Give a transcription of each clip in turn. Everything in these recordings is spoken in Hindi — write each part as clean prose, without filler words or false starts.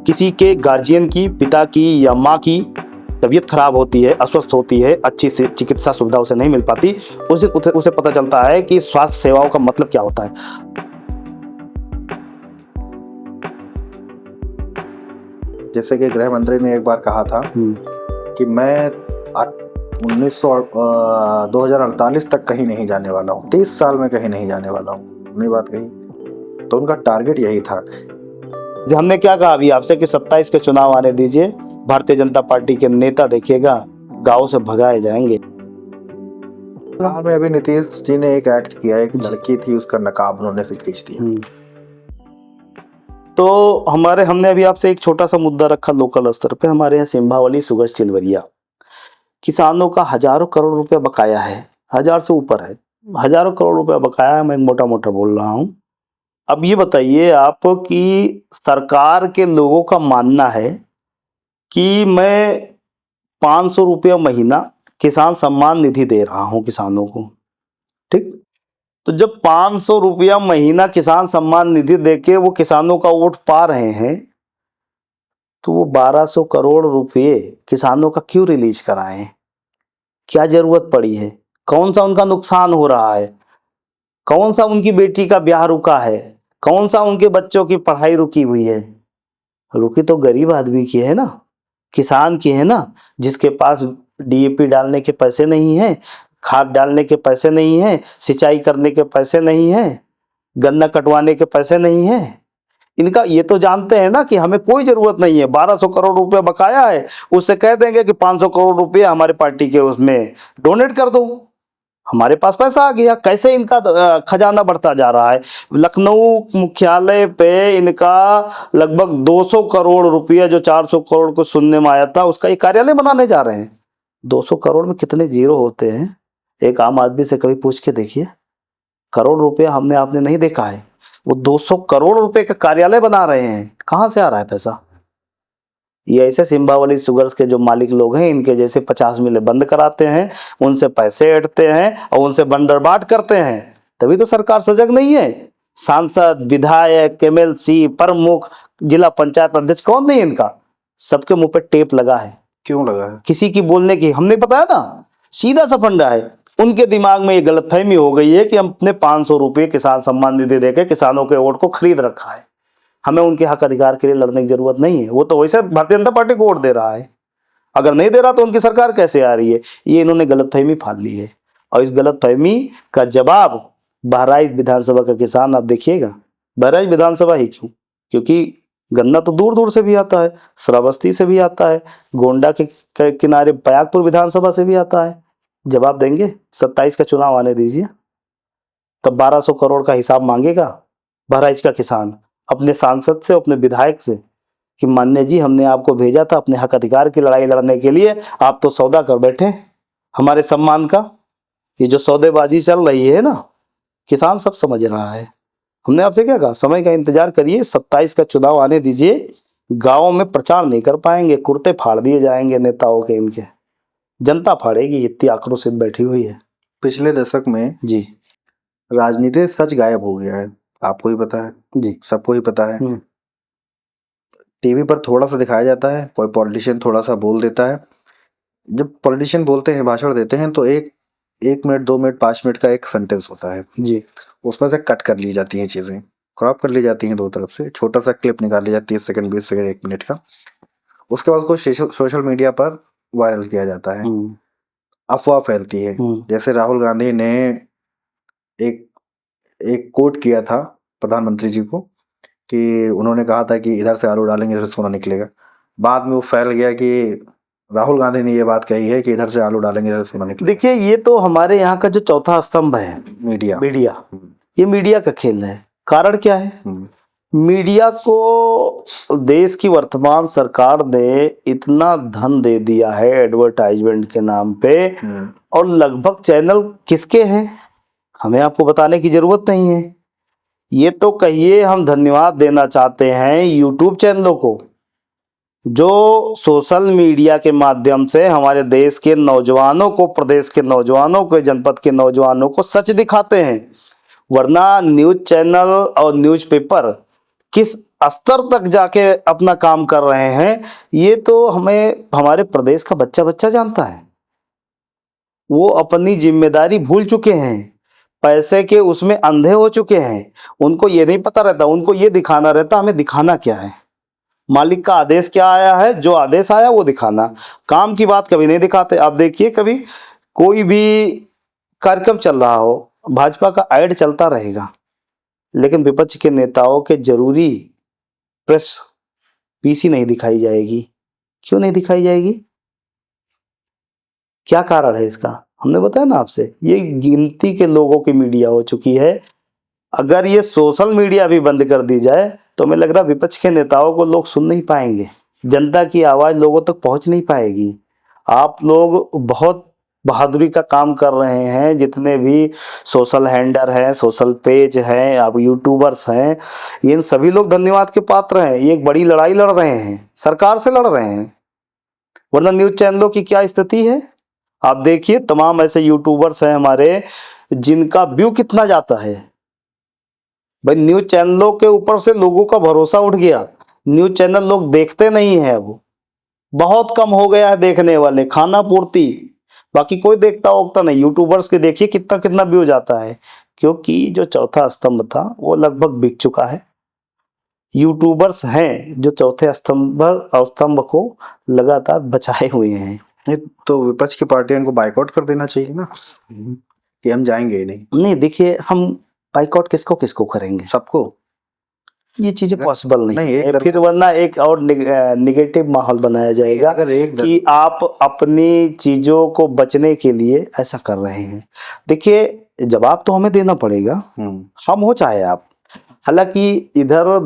किसी के गार्जियन की, पिता की या माँ की तबीयत खराब होती है, अस्वस्थ होती है, अच्छी से चिकित्सा सुविधा उसे नहीं मिल पाती, उसे पता चलता है कि स्वास्थ्य सेवाओं का मतलब क्या होता है। जैसे कि गृह मंत्री ने एक बार कहा था कि मैं 2048 तक कहीं नहीं जाने वाला हूँ, 30 साल में कहीं नहीं जाने वाला हूँ, उन्होंने बात कही। तो उनका टारगेट यही था। हमने क्या कहा अभी आपसे कि 27 के चुनाव आने दीजिए, भारतीय जनता पार्टी के नेता देखिएगा गांव से भगाए जाएंगे। हाल में अभी नीतीश जी ने एक एक्ट किया, एक लड़की थी, उसका नकाब उन्होंने से खींच दिया। तो हमने अभी आपसे एक छोटा सा मुद्दा रखा लोकल स्तर पे। हमारे यहाँ सिंभावली सुगर चिलवरिया किसानों का हजारों करोड़ रुपया बकाया है, 1000 से ऊपर है, हजारों करोड़ रुपया बकाया है। मैं मोटा मोटा बोल रहा हूँ। अब ये बताइए आप कि सरकार के लोगों का मानना है कि मैं 500 रुपया महीना किसान सम्मान निधि दे रहा हूं किसानों को, ठीक। तो जब 500 रुपया महीना किसान सम्मान निधि देके वो किसानों का वोट पा रहे हैं, तो वो 1200 करोड़ रुपए किसानों का क्यों रिलीज कराएं? क्या जरूरत पड़ी है? कौन सा उनका नुकसान हो रहा है? कौन सा उनकी बेटी का ब्याह रुका है? कौन सा उनके बच्चों की पढ़ाई रुकी हुई है? रुकी तो गरीब आदमी की है ना, किसान की है ना, जिसके पास डीएपी डालने के पैसे नहीं है, खाद डालने के पैसे नहीं है, सिंचाई करने के पैसे नहीं है, गन्ना कटवाने के पैसे नहीं है। इनका ये तो जानते हैं ना कि हमें कोई जरूरत नहीं है, 1200 करोड़ रुपए बकाया है, उससे कह देंगे कि 500 करोड़ रुपए हमारे पार्टी के उसमें डोनेट कर दो, हमारे पास पैसा आ गया। कैसे इनका खजाना बढ़ता जा रहा है। लखनऊ मुख्यालय पे इनका लगभग 200 करोड़ रुपया, जो 400 करोड़ को सुनने में आया था, उसका ये कार्यालय बनाने जा रहे हैं। 200 करोड़ में कितने जीरो होते हैं? एक आम आदमी से कभी पूछ के देखिए। करोड़ रुपया हमने आपने नहीं देखा है, वो 200 करोड़ रुपए का कार्यालय बना रहे हैं। कहां से आ रहा है पैसा? ये ऐसे सिंभावली शुगर्स के जो मालिक लोग हैं, इनके जैसे 50 मिले बंद कराते हैं, उनसे पैसे ऐंठते हैं और उनसे बंदरबाट करते हैं, तभी तो सरकार सजग नहीं है। सांसद, विधायक, एमएलसी, प्रमुख, जिला पंचायत अध्यक्ष, कौन नहीं इनका, सबके मुंह पे टेप लगा है। क्यों लगा है? किसी की बोलने की हमने बताया था, सीधा सा फंडा है। उनके दिमाग में ये गलतफहमी हो गई है कि हम अपने 500 रुपये किसान सम्मान निधि देके किसानों के वोट को खरीद रखा है, हमें उनके हक अधिकार के लिए लड़ने की जरूरत नहीं है। वो तो वैसे भारतीय जनता पार्टी को वोट दे रहा है, अगर नहीं दे रहा तो उनकी सरकार कैसे आ रही है? ये इन्होंने गलतफहमी फाड़ ली है। और इस गलतफहमी का जवाब बहराइच विधानसभा का किसान आप देखिएगा। बहराइच विधानसभा ही क्यों? क्योंकि गन्ना तो दूर दूर से भी आता है, श्रावस्ती से भी आता है, गोंडा के किनारे बयाकपुर विधानसभा से भी आता है। जवाब देंगे। 27 का चुनाव आने दीजिए, तब 1200 करोड़ का हिसाब मांगेगा बहराइच का किसान अपने सांसद से, अपने विधायक से कि मान्य जी, हमने आपको भेजा था अपने हक अधिकार की लड़ाई लड़ने के लिए, आप तो सौदा कर बैठे हमारे सम्मान का। ये जो सौदेबाजी चल रही है ना, किसान सब समझ रहा है। हमने आपसे क्या कहा, समय का इंतजार करिए, 27 का चुनाव आने दीजिए। गाँव में प्रचार नहीं कर पाएंगे, कुर्ते फाड़ दिए जाएंगे नेताओं के, इनके जनता फाड़ेगी, इतनी आक्रोशित बैठी हुई है। पिछले दशक में जी राजनीति सच गायब हो गया है, आपको ही पता है जी, सबको ही पता है। टीवी पर थोड़ा सा दिखाया जाता है, कोई पॉलिटिशियन थोड़ा सा बोल देता है। जब पॉलिटिशियन बोलते हैं, भाषण देते हैं, तो एक मिनट, 2 मिनट, 5 मिनट का एक सेंटेंस होता है जी, उसमें से कट कर ली जाती हैं चीजें, क्रॉप कर ली जाती हैं, दो तरफ से छोटा सा क्लिप निकाल ली जाती है, 30 सेकंड, 20 सेकंड, 1 मिनट का। उसके बाद को सोशल मीडिया पर वायरल किया जाता है, अफवाह फैलती है। जैसे राहुल गांधी ने एक कोट किया था प्रधानमंत्री जी को कि उन्होंने कहा था कि इधर से आलू डालेंगे इधर से सोना निकलेगा। बाद में वो फैल गया कि राहुल गांधी ने ये बात कही है कि इधर से आलू डालेंगे इधर से सोना निकलेगा। देखिए, ये तो हमारे यहाँ का जो चौथा स्तंभ है मीडिया, ये मीडिया का खेल है। कारण क्या है? मीडिया को देश की वर्तमान सरकार ने इतना धन दे दिया है एडवर्टाइजमेंट के नाम पे, और लगभग चैनल किसके हैं हमें आपको बताने की जरूरत नहीं है। ये तो कहिए, हम धन्यवाद देना चाहते हैं यूट्यूब चैनलों को, जो सोशल मीडिया के माध्यम से हमारे देश के नौजवानों को, प्रदेश के नौजवानों को, जनपद के नौजवानों को सच दिखाते हैं। वरना न्यूज चैनल और न्यूज़पेपर किस स्तर तक जाके अपना काम कर रहे हैं, ये तो हमें हमारे प्रदेश का बच्चा बच्चा जानता है। वो अपनी जिम्मेदारी भूल चुके हैं, पैसे के उसमें अंधे हो चुके हैं। उनको ये नहीं पता रहता, उनको ये दिखाना रहता हमें दिखाना क्या है, मालिक का आदेश क्या आया है, जो आदेश आया वो दिखाना, काम की बात कभी नहीं दिखाते। आप देखिए कभी कोई भी कार्यक्रम चल रहा हो, भाजपा का ऐड चलता रहेगा, लेकिन विपक्ष के नेताओं के जरूरी प्रेस पीसी नहीं दिखाई जाएगी। क्यों नहीं दिखाई जाएगी? क्या कारण है इसका? हमने बताया ना आपसे, ये गिनती के लोगों की मीडिया हो चुकी है। अगर ये सोशल मीडिया भी बंद कर दी जाए तो हमें लग रहा विपक्ष के नेताओं को लोग सुन नहीं पाएंगे, जनता की आवाज लोगों तक पहुंच नहीं पाएगी। आप लोग बहुत बहादुरी का काम कर रहे हैं, जितने भी सोशल हैंडलर हैं, सोशल पेज हैं, आप यूट्यूबर्स हैं, इन सभी लोग धन्यवाद के पात्र हैं। ये एक बड़ी लड़ाई लड़ रहे हैं, सरकार से लड़ रहे हैं, वरना न्यूज चैनलों की क्या स्थिति है आप देखिए। तमाम ऐसे यूट्यूबर्स हैं हमारे जिनका व्यू कितना जाता है। भाई न्यूज चैनलों के ऊपर से लोगों का भरोसा उठ गया, न्यूज चैनल लोग देखते नहीं है, वो बहुत कम हो गया है देखने वाले, खाना पूर्ति, बाकी कोई देखता होता नहीं। यूट्यूबर्स के देखिए कितना कितना व्यू जाता है, क्योंकि जो चौथा स्तंभ था वो लगभग बिक चुका है। यूट्यूबर्स हैं जो चौथे स्तंभ को लगातार बचाए हुए हैं। नहीं तो विपक्ष की पार्टियां इनको बाइकआउट कर देना चाहिए ना, कि हम जाएंगे ही नहीं। नहीं देखिए, हम बाइकआउट किसको किसको करेंगे? सबको। ये चीजें पॉसिबल नहीं है, एक फिर वरना एक और निगेटिव माहौल बनाया जाएगा अगर एक कि आप अपनी चीजों को बचने के लिए ऐसा कर रहे हैं। देखिए जवाब तो हमें देना पड़ेगा, हम हो चाहे आप। हालांकि इधर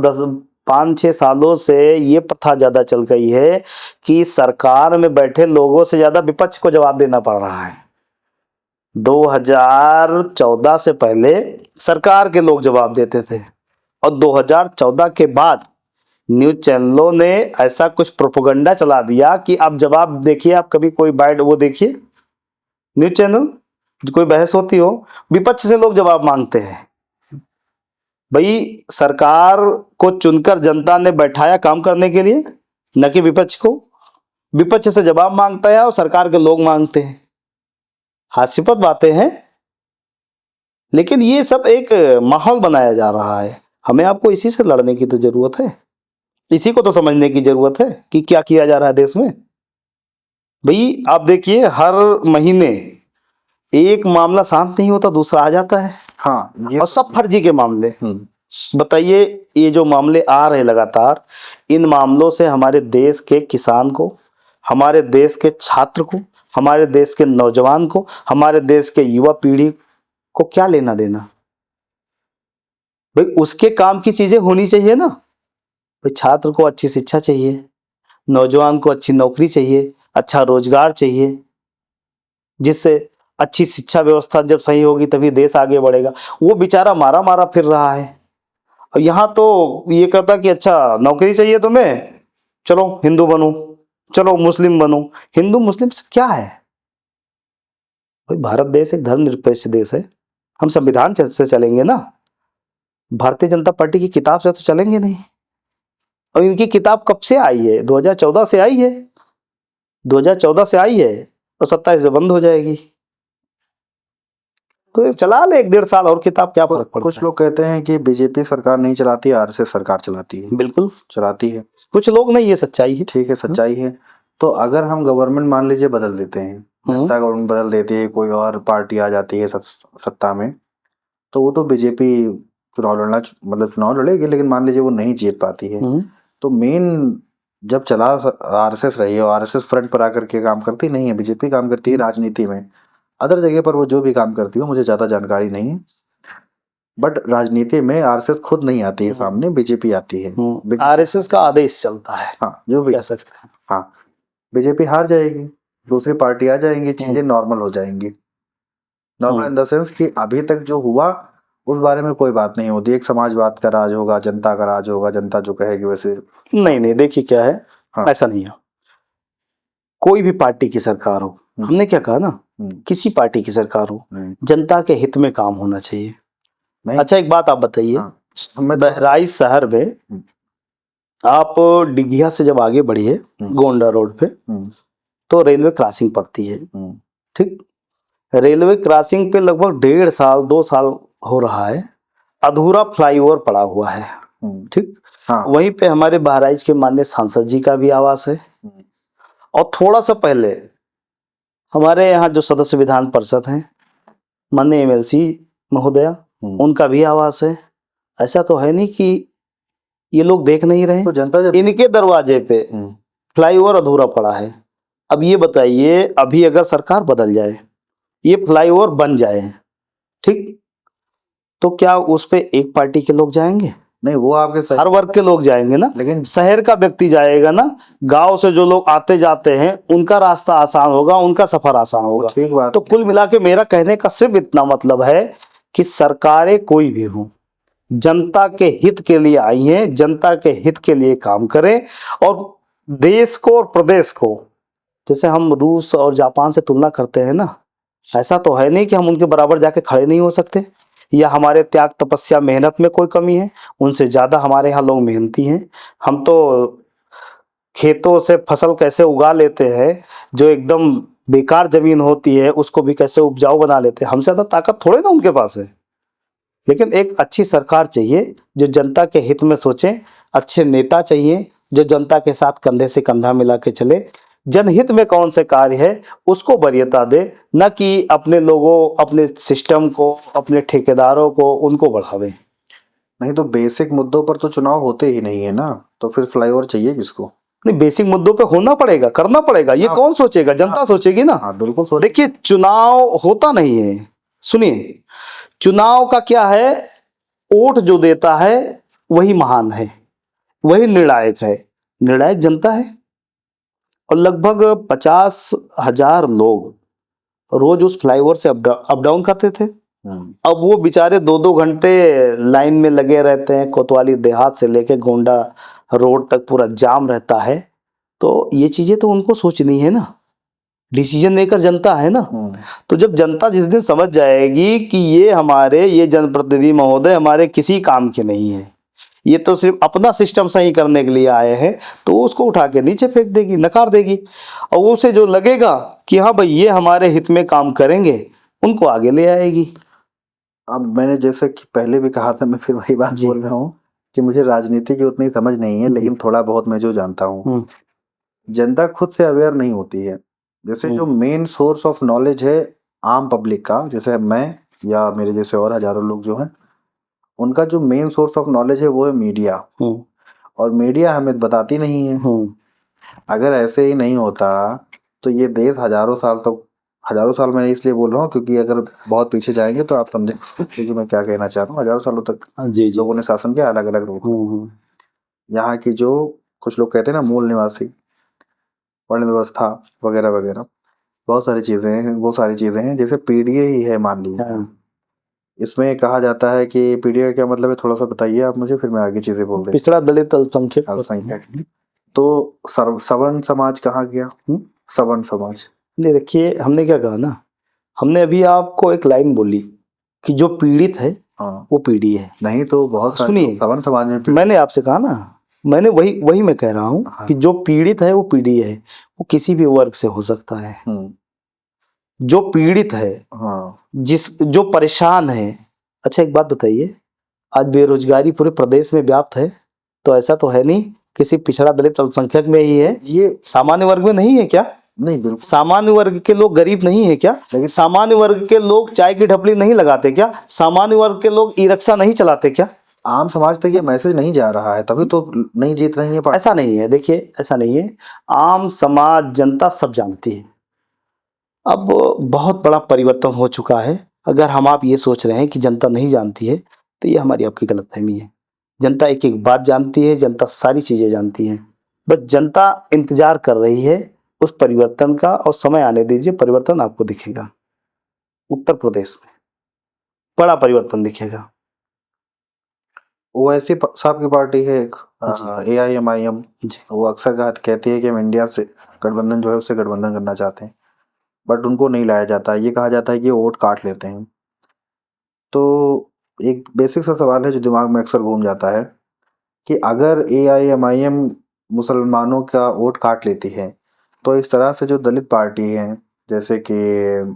5-6 सालों से ये प्रथा ज्यादा चल गई है कि सरकार में बैठे लोगों से ज्यादा विपक्ष को जवाब देना पड़ रहा है। 2014 से पहले सरकार के लोग जवाब देते थे, और 2014 के बाद न्यूज चैनलों ने ऐसा कुछ प्रोपेगेंडा चला दिया कि आप जवाब देखिए, आप कभी कोई बाइट वो देखिए न्यूज चैनल, कोई बहस होती हो, विपक्ष से लोग जवाब मांगते हैं। भाई सरकार को चुनकर जनता ने बैठाया काम करने के लिए, न कि विपक्ष को। विपक्ष से जवाब मांगता है और सरकार के लोग मांगते हैं, हास्यास्पद बातें हैं। लेकिन ये सब एक माहौल बनाया जा रहा है, हमें आपको इसी से लड़ने की तो जरूरत है, इसी को तो समझने की जरूरत है कि क्या किया जा रहा है देश में। भाई आप देखिए हर महीने एक मामला शांत नहीं होता, दूसरा आ जाता है। हाँ, और सब फर्जी के मामले। बताइए ये जो मामले आ रहे लगातार, इन मामलों से हमारे देश के किसान को, हमारे देश के छात्र को, हमारे देश के नौजवान को, हमारे देश के युवा पीढ़ी को क्या लेना देना? भाई उसके काम की चीजें होनी चाहिए ना। भाई छात्र को अच्छी शिक्षा चाहिए, नौजवान को अच्छी नौकरी चाहिए, अच्छा रोजगार चाहिए, जिससे अच्छी शिक्षा व्यवस्था जब सही होगी तभी देश आगे बढ़ेगा। वो बेचारा मारा मारा फिर रहा है, और यहाँ तो ये कहता कि अच्छा नौकरी चाहिए तुम्हें, चलो हिंदू बनो, चलो मुस्लिम बनो। हिंदू मुस्लिम से क्या है? भाई भारत देश एक धर्मनिरपेक्ष देश है, हम संविधान से चलेंगे ना, भारतीय जनता पार्टी की किताब से तो चलेंगे नहीं। और इनकी किताब कब से आई है? 2014 से आई है, 2014 से आई है और 27 में बंद हो जाएगी। तो चला ले 1-1.5 साल और किताब, क्या फर्क पड़ता है? कुछ लोग कहते हैं कि बीजेपी सरकार नहीं चलाती, आरएसएस सरकार चलाती है। बिल्कुल चलाती है, कुछ लोग नहीं, ये सच्चाई है। ठीक है, सच्चाई है। तो अगर हम गवर्नमेंट मान लीजिए बदल देते हैं, जनता गवर्नमेंट बदल देती है, कोई और पार्टी आ जाती है सत्ता में, तो वो तो बीजेपी चुनाव लड़ेगी, लेकिन मान लीजिए वो नहीं जीत पाती है, तो मेन जब चला आरएसएस रही है, और आरएसएस फ्रंट पर आकर के काम करती नहीं है, बीजेपी काम करती है राजनीति में। अदर जगह पर वो जो भी काम करती हो मुझे ज्यादा जानकारी नहीं है, बट राजनीति में आरएसएस खुद नहीं आती है सामने, बीजेपी आती है। आरएसएस का आदेश चलता है, हाँ, जो भी कह सकते हैं। हाँ, बीजेपी हार जाएगी, दूसरी पार्टी आ जाएंगी, चीजें नॉर्मल हो जाएंगी। नॉर्मल इन द सेंस कि अभी तक जो हुआ उस बारे में कोई बात नहीं होती, एक समाजवाद का राज होगा, जनता का राज होगा, जनता जो कहेगी वैसे। नहीं देखिए क्या है, ऐसा नहीं हो। कोई भी पार्टी की सरकार हो, हमने क्या कहा ना, किसी पार्टी की सरकार हो, जनता के हित में काम होना चाहिए। अच्छा एक बात आप बताइए, बहराइच शहर में आप डिघिया से जब आगे बढ़िए गोंडा रोड पे तो रेलवे क्रॉसिंग पड़ती है। ठीक, रेलवे क्रॉसिंग पे लगभग 1.5 साल 2 साल हो रहा है, अधूरा फ्लाईओवर पड़ा हुआ है। ठीक, हाँ। वहीं पे हमारे बहराइच के माननीय सांसद जी का भी आवास है, और थोड़ा सा पहले हमारे यहाँ जो सदस्य विधान परिषद हैं माननीय एमएलसी महोदया, उनका भी आवास है। ऐसा तो है नहीं कि ये लोग देख नहीं रहे, तो जनता जब इनके दरवाजे पे फ्लाईओवर अधूरा पड़ा है। अब ये बताइए, अभी अगर सरकार बदल जाए, ये फ्लाईओवर बन जाए, ठीक, तो क्या उस पे एक पार्टी के लोग जाएंगे? नहीं, वो आपके हर वर्ग के लोग जाएंगे ना, लेकिन शहर का व्यक्ति जाएगा ना, गांव से जो लोग आते जाते हैं उनका रास्ता आसान होगा, उनका सफर आसान होगा। ठीक बात। तो कुल मिला के मेरा कहने का सिर्फ इतना मतलब है कि सरकारें कोई भी हो, जनता के हित के लिए आई हैं, जनता के हित के लिए काम करें, और देश को और प्रदेश को, जैसे हम रूस और जापान से तुलना करते हैं ना, ऐसा तो है नहीं कि हम उनके बराबर जाके खड़े नहीं हो सकते, या हमारे त्याग तपस्या मेहनत में कोई कमी है। उनसे ज्यादा हमारे यहाँ लोग मेहनती हैं। हम तो खेतों से फसल कैसे उगा लेते हैं, जो एकदम बेकार जमीन होती है उसको भी कैसे उपजाऊ बना लेते हैं, हमसे ज्यादा ताकत थोड़े ना उनके पास है। लेकिन एक अच्छी सरकार चाहिए जो जनता के हित में सोचे, अच्छे नेता चाहिए जो जनता के साथ कंधे से कंधा मिला के चले, जनहित में कौन से कार्य है उसको वरीयता दे, न कि अपने लोगों, अपने सिस्टम को, अपने ठेकेदारों को, उनको बढ़ावे। नहीं तो बेसिक मुद्दों पर तो चुनाव होते ही नहीं है ना, तो फिर फ्लाईओवर चाहिए किसको? नहीं, बेसिक मुद्दों पे होना पड़ेगा, करना पड़ेगा। ये कौन सोचेगा? जनता सोचेगी ना। हाँ बिल्कुल। देखिए, चुनाव होता नहीं है, सुनिए, चुनाव का क्या है, वोट जो देता है वही महान है, वही निर्णायक है। निर्णायक जनता है, और लगभग 50,000 लोग रोज उस फ्लाईओवर से अप डाउन करते थे। अब वो बेचारे 2-2 घंटे लाइन में लगे रहते हैं, कोतवाली देहात से लेके गोंडा रोड तक पूरा जाम रहता है। तो ये चीजें तो उनको सोचनी है ना, डिसीजन मेकर जनता है ना। तो जब जनता जिस दिन समझ जाएगी कि ये जनप्रतिनिधि महोदय हमारे किसी काम के नहीं है, ये तो सिर्फ अपना सिस्टम सही करने के लिए आए हैं, तो उसको उठा के नीचे फेंक देगी, नकार देगी। और उसे जो लगेगा कि हाँ भाई ये हमारे हित में काम करेंगे, उनको आगे ले आएगी। अब मैंने जैसे कि पहले भी कहा था, मैं फिर वही बात बोल रहा हूँ कि मुझे राजनीति की उतनी समझ नहीं है, लेकिन थोड़ा बहुत मैं जो जानता हूँ, जनता खुद से अवेयर नहीं होती है। जैसे जो मेन सोर्स ऑफ नॉलेज है आम पब्लिक का, जैसे मैं या मेरे जैसे और हजारों लोग जो हैं, उनका जो मेन सोर्स ऑफ नॉलेज है वो है मीडिया, और मीडिया हमें बताती नहीं है। अगर ऐसे ही नहीं होता तो ये देश हजारों साल मैं इसलिए बोल रहा हूँ क्योंकि अगर बहुत पीछे जाएंगे तो आप समझे क्योंकि मैं क्या कहना चाह रहा हूँ। हजारों सालों तक लोगों ने शासन किया, अलग अलग रूप। यहाँ की जो कुछ लोग कहते हैं ना मूल निवासी, वर्ण व्यवस्था वगैरह वगैरह, बहुत सारी चीजें हैं। वो सारी चीजें हैं जैसे पीडीए ही है मान लीजिए, इसमें कहा जाता है कि पीडीए का क्या मतलब है, थोड़ा सा बताइए आप मुझे, फिर मैं आगे चीजें बोल देता। पिछड़ा दलित अल्पसंख्यक। तो सवर्ण समाज कहाँ गया? सवर्ण समाज नहीं, देखिए हमने क्या कहा ना, हमने अभी आपको एक लाइन बोली कि जो पीड़ित है वो पीढ़ी है। नहीं तो बहुत सुनिए, सवर्ण समाज में मैंने आपसे कहा ना, मैंने वही मैं कह रहा हूँ कि जो पीड़ित है वो पीढ़ी है, वो किसी भी वर्ग से हो सकता है। जो पीड़ित है, जो परेशान है। अच्छा एक बात बताइए, आज बेरोजगारी पूरे प्रदेश में व्याप्त है, तो ऐसा तो है नहीं किसी पिछड़ा दलित अल्पसंख्यक में ही है, ये सामान्य वर्ग में नहीं है क्या? नहीं, बिल्कुल। सामान्य वर्ग के लोग गरीब नहीं है क्या? लेकिन सामान्य वर्ग के लोग चाय की ढपली नहीं लगाते क्या? सामान्य वर्ग के लोग ई रिक्शा नहीं चलाते क्या? आम समाज तक ये मैसेज नहीं जा रहा है, तभी तो नहीं जीत रही है। ऐसा नहीं है, देखिए ऐसा नहीं है, आम समाज जनता सब जानती है। अब बहुत बड़ा परिवर्तन हो चुका है। अगर हम आप ये सोच रहे हैं कि जनता नहीं जानती है, तो ये हमारी आपकी गलतफहमी है। जनता एक एक बात जानती है, जनता सारी चीजें जानती है। बस जनता इंतजार कर रही है उस परिवर्तन का, और समय आने दीजिए, परिवर्तन आपको दिखेगा। उत्तर प्रदेश में बड़ा परिवर्तन दिखेगा। ओवैसी साहब की पार्टी है एक AIMIM, वो अक्सर कहती है कि हम इंडिया से गठबंधन जो है उससे गठबंधन करना चाहते हैं, बट उनको नहीं लाया जाता। ये कहा जाता है कि वोट काट लेते हैं। तो एक बेसिक सा सवाल है जो दिमाग में अक्सर घूम जाता है कि अगर AIMIM मुसलमानों का वोट काट लेती है तो इस तरह से जो दलित पार्टी है जैसे कि